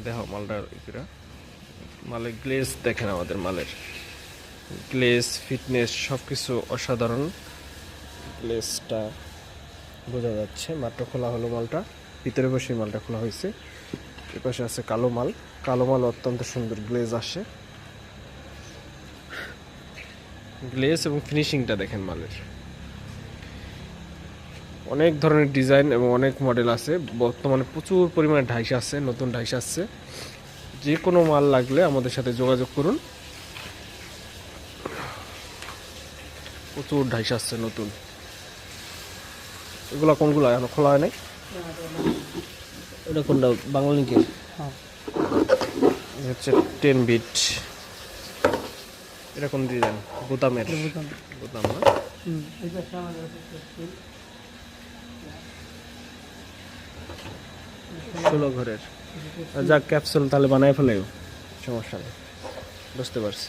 দেখো মালটার মালের গ্লেজ দেখেন, আমাদের মালের গ্লেজ ফিটনেস সব কিছু অসাধারণ। গ্লেজটা বোঝা যাচ্ছে, মাত্র খোলা হলো মালটা, ভিতরে বসে মালটা খোলা হয়েছে। এপাশে আছে কালো মাল, কালো মাল অত্যন্ত সুন্দর গ্লেজ আসে। গ্লেজ এবং ফিনিশিংটা দেখেন মালের, অনেক ধরনের ডিজাইন এবং অনেক মডেল আছে। বর্তমানে প্রচুর পরিমাণে ডাইস আছে, নতুন ডাইস আসছে। যে কোনো মাল লাগলে আমাদের সাথে যোগাযোগ করুন, প্রচুর ডাইস আসছে নতুন। এগুলো কোনগুলো এখন খোলা হয় নাই? এটা কোনটা? বাংলা লিঙ্কের হচ্ছে 10 বিট। এটা কোন ডিজাইন? বোতামের বোতাম না? ষোলো ঘরের। যাক, ক্যাপসুল তাহলে বানায় ফেলে, সমস্যা নেই, বুঝতে পারছি।